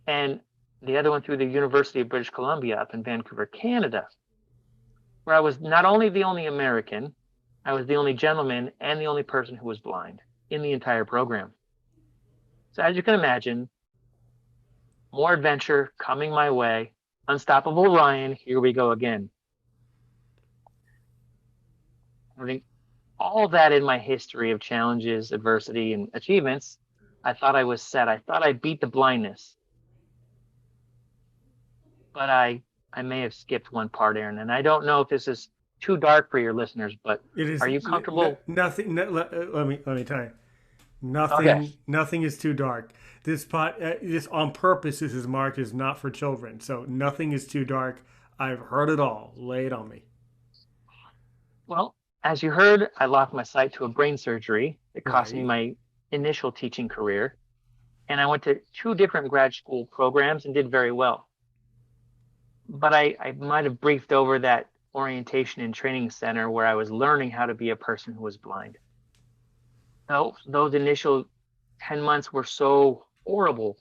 and the other one through the University of British Columbia up in Vancouver, Canada, where I was not only the only American, I was the only gentleman and the only person who was blind in the entire program. So as you can imagine, more adventure coming my way. Unstoppable Ryan, here we go again. Having all that in my history of challenges, adversity, and achievements, I thought I was set. I thought I beat the blindness. But I may have skipped one part, Aaron, and I don't know if this is too dark for your listeners, but It is are you comfortable? nothing. Let me tell you. Okay. Nothing is too dark. This on purpose. This is marked as not for children. So nothing is too dark. I've heard it all. Lay it on me. Well, as you heard, I lost my sight to a brain surgery that cost me Right. my initial teaching career. And I went to two different grad school programs and did very well. But I might have briefed over that orientation and training center where I was learning how to be a person who was blind. So those initial 10 months were so horrible.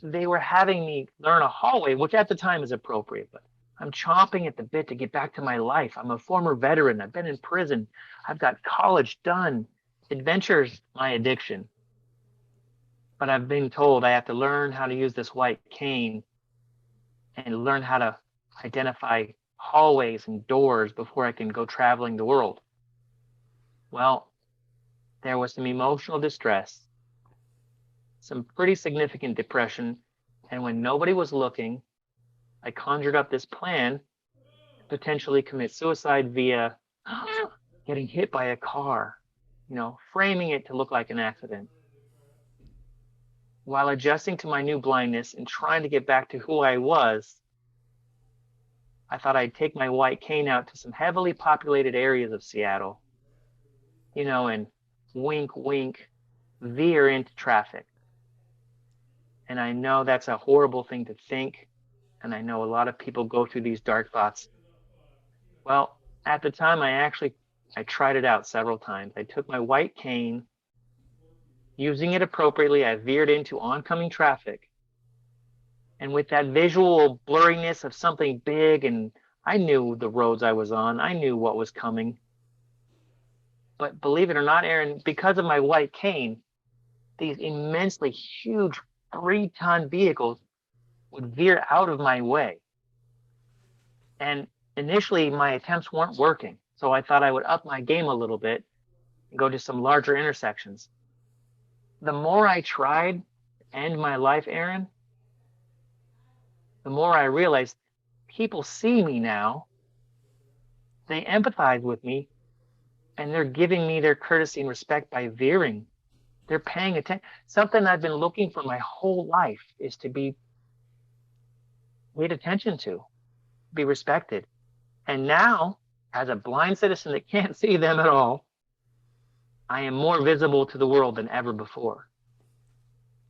They were having me learn a hallway, which at the time is appropriate, but I'm chomping at the bit to get back to my life. I'm a former veteran. I've been in prison. I've got college done. Adventure's my addiction. But I've been told I have to learn how to use this white cane and learn how to identify hallways and doors before I can go traveling the world. Well, there was some emotional distress, some pretty significant depression, and when nobody was looking, I conjured up this plan to potentially commit suicide via getting hit by a car, framing it to look like an accident. While adjusting to my new blindness and trying to get back to who I was, I thought I'd take my white cane out to some heavily populated areas of Seattle, and wink, wink, veer into traffic. And I know that's a horrible thing to think. And I know a lot of people go through these dark thoughts. Well, at the time, I tried it out several times. I took my white cane, using it appropriately, I veered into oncoming traffic. And with that visual blurriness of something big, and I knew the roads I was on, I knew what was coming. But believe it or not, Aaron, because of my white cane, these immensely huge 3-ton vehicles would veer out of my way. And initially, my attempts weren't working. So I thought I would up my game a little bit and go to some larger intersections. The more I tried to end my life, Aaron, the more I realized people see me now, they empathize with me, and they're giving me their courtesy and respect by veering. They're paying attention. Something I've been looking for my whole life is to be paid attention to, be respected. And now, as a blind citizen that can't see them at all, I am more visible to the world than ever before.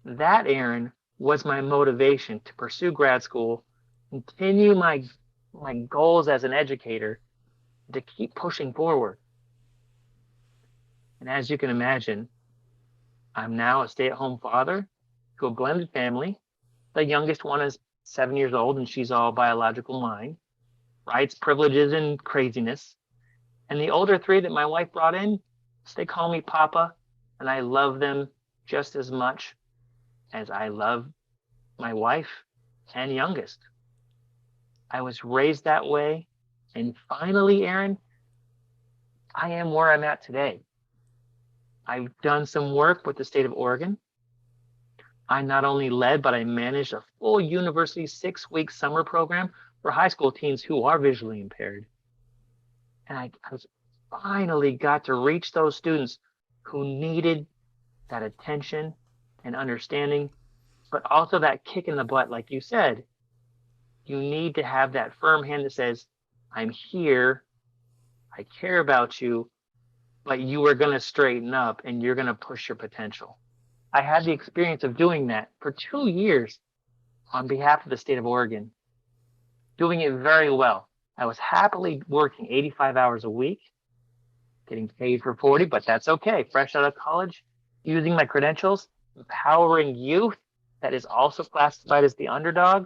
That, Aaron, was my motivation to pursue grad school, continue my goals as an educator, to keep pushing forward. And as you can imagine, I'm now a stay-at-home father to a blended family. The youngest one is 7 years old, and she's all biological mine, rights, privileges, and craziness. And the older three that my wife brought in, they call me Papa, and I love them just as much as I love my wife and youngest. I was raised that way, and finally, Aaron, I am where I'm at today. I've done some work with the state of Oregon. I not only led, but I managed a full university 6-week summer program for high school teens who are visually impaired. And I finally got to reach those students who needed that attention and understanding, but also that kick in the butt, like you said. You need to have that firm hand that says, I'm here, I care about you, but you are going to straighten up and you're going to push your potential. I had the experience of doing that for 2 years on behalf of the state of Oregon, doing it very well. I was happily working 85 hours a week, getting paid for 40, but that's okay. Fresh out of college, using my credentials, empowering youth that is also classified as the underdog.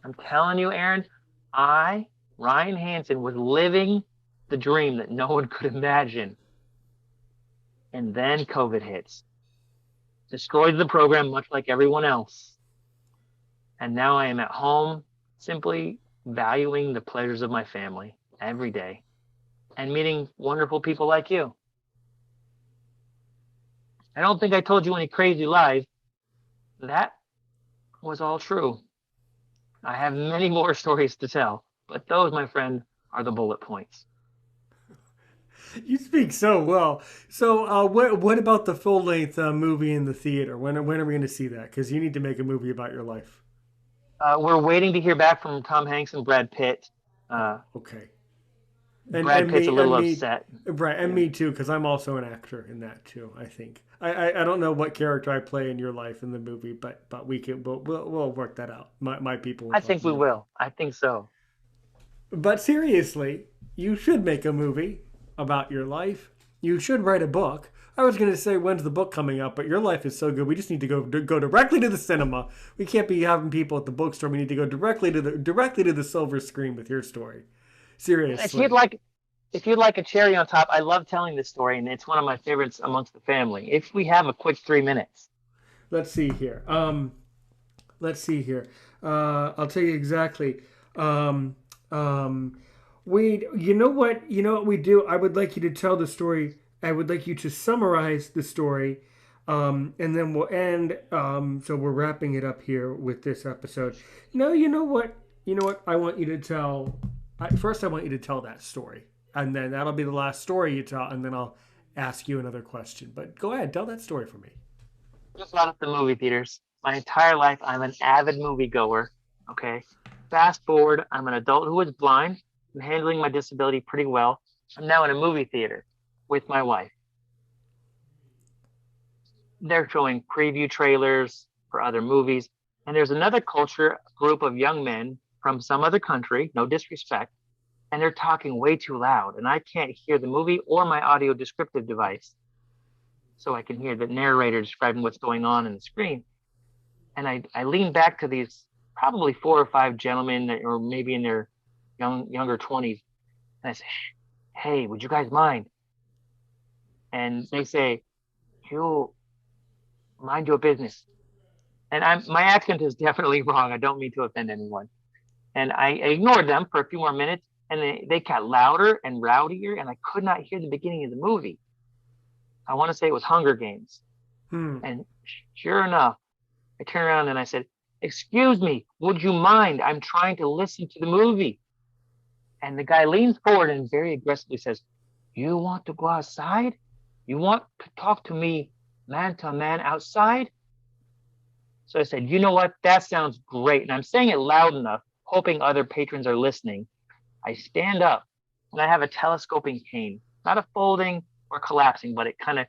I'm telling you, Aaron, I, Ryan Hansen, was living the dream that no one could imagine. And then COVID hits, destroyed the program much like everyone else. And now I am at home simply valuing the pleasures of my family every day and meeting wonderful people like you. I don't think I told you any crazy lies. That was all true. I have many more stories to tell, but those, my friend, are the bullet points. You speak so well. So, what about the full length movie in the theater? When are we going to see that? Because you need to make a movie about your life. We're waiting to hear back from Tom Hanks and Brad Pitt. Oh, Uh, okay. Brad Pitt's a And little me, upset. right, and Yeah. me too, because I'm also an actor in that too. I think I don't know what character I play in your life in the movie, but we'll work that out. My people will I talk think to we you. will. I think so. But seriously, you should make a movie about your life. You should write a book. I was going to say when's the book coming out, but your life is so good. We just need to go directly to the cinema. We can't be having people at the bookstore. We need to go directly to the silver screen with your story. If you'd Seriously. like, if you'd like a cherry on top, I love telling this story, and it's one of my favorites amongst the family. If we have a quick 3 minutes, Let's see here. Let's see here. I'll tell you exactly. Um, um, you know what we do. I would like you to tell the story. I would like you to summarize the story, and then we'll end. So we're wrapping it up here with this episode. No, you know what? You know what? I want you to tell. First, I want you to tell that story, and then that'll be the last story you tell, and then I'll ask you another question. But go ahead, tell that story for me. just not at the movie theaters. My entire life, I'm an avid moviegoer. Okay. Fast forward, I'm an adult who is blind and handling my disability pretty well. I'm now in a movie theater with my wife. They're showing preview trailers for other movies. And there's another culture group of young men from some other country, no disrespect, and they're talking way too loud. And I can't hear the movie or my audio descriptive device. So I can hear the narrator describing what's going on in the screen. And I lean back to these probably 4 or 5 gentlemen that, or maybe in their younger 20s. And I say, hey, would you guys mind? And they say, you mind your business. And my accent is definitely wrong. I don't mean to offend anyone. And I ignored them for a few more minutes, and they got louder and rowdier, and I could not hear the beginning of the movie. I want to say it was Hunger Games. Hmm. And sure enough, I turned around and I said, excuse me, would you mind? I'm trying to listen to the movie. And the guy leans forward and very aggressively says, you want to go outside? You want to talk to me man to man outside? So I said, you know what? That sounds great. And I'm saying it loud enough, hoping other patrons are listening. I stand up and I have a telescoping cane, not a folding or collapsing, but it kind of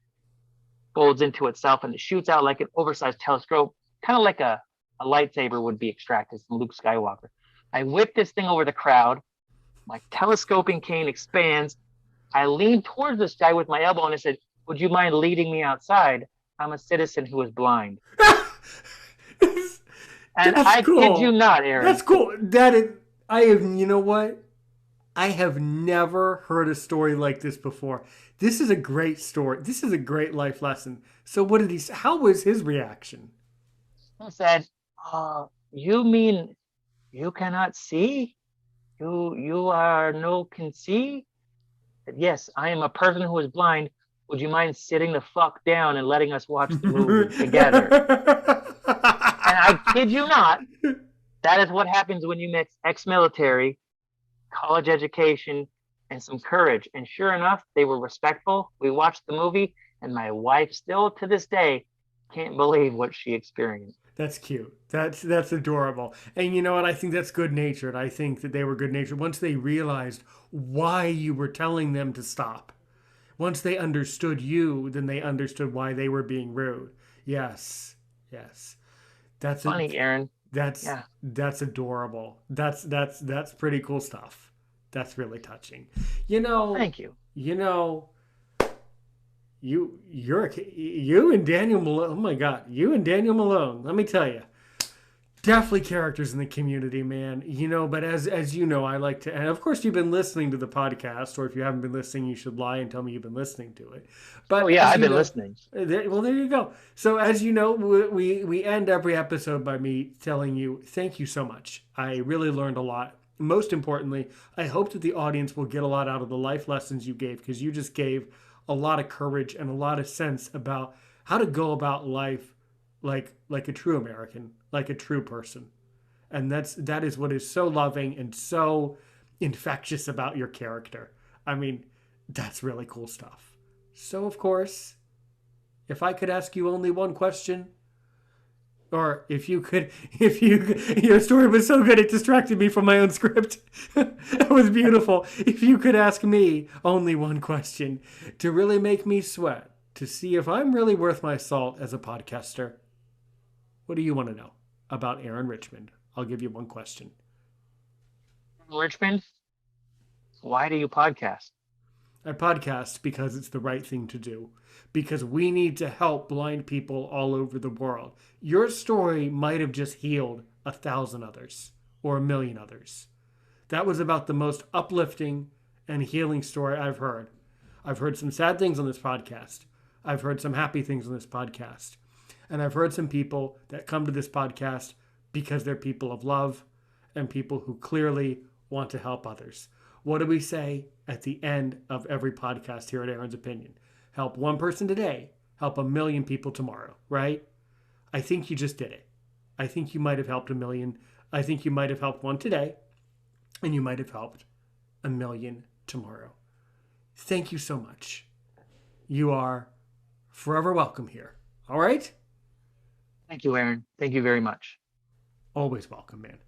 folds into itself and it shoots out like an oversized telescope, kind of like a lightsaber would be extracted from Luke Skywalker. I whip this thing over the crowd. My telescoping cane expands. I lean towards this guy with my elbow and I said, would you mind leading me outside? I'm a citizen who is blind. And That's I kid you cool. not, That's Aaron. cool. That is, I have, you know what? I have never heard a story like this before. This is a great story. This is a great life lesson. So, what did he say? How was his reaction? He said, you mean you cannot see? You are no can see? I said, yes, I am a person who is blind. Would you mind sitting the fuck down and letting us watch the movie together? And I kid you not, that is what happens when you mix ex-military, college education, and some courage. And sure enough, they were respectful. We watched the movie, and my wife still to this day can't believe what she experienced. That's cute. That's adorable. And you know what? I think that's good natured. I think that they were good natured once they realized why you were telling them to stop. Once they understood you, then they understood why they were being rude. Yes. Yes. That's a Funny, Aaron. Yeah. that's adorable. That's pretty cool stuff. That's really touching. You know, Thank you. you know, you and Daniel Malone. Oh my God, you and Daniel Malone. Let me tell you, definitely characters in the community, man. But as you know, I like to, and of course you've been listening to the podcast, or if you haven't been listening, you should lie and tell me you've been listening to it. Oh But yeah, as I've you been know, listening. well, there you go. So as you know, we end every episode by me telling you thank you so much. I really learned a lot. Most importantly, I hope that the audience will get a lot out of the life lessons you gave, because you just gave a lot of courage and a lot of sense about how to go about life like a true American, like a true person. And that is what is so loving and so infectious about your character. I mean, that's really cool stuff. So of course, if I could ask you only one question, or your story was so good it distracted me from my own script. It was beautiful. If you could ask me only one question to really make me sweat, to see if I'm really worth my salt as a podcaster, what do you want to know about Aaron Richmond? I'll give you one question. Richmond, why do you podcast? I podcast because it's the right thing to do. Because we need to help blind people all over the world. Your story might have just healed 1,000 others or 1,000,000 others. That was about the most uplifting and healing story I've heard. I've heard some sad things on this podcast. I've heard some happy things on this podcast. And I've heard some people that come to this podcast because they're people of love and people who clearly want to help others. What do we say at the end of every podcast here at Aaron's Opinion? Help one person today, help 1,000,000 people tomorrow, right? I think you just did it. I think you might have helped 1,000,000. I think you might have helped one today, and you might have helped 1,000,000 tomorrow. Thank you so much. You are forever welcome here. All right? Thank you, Aaron. Thank you very much. Always welcome, man.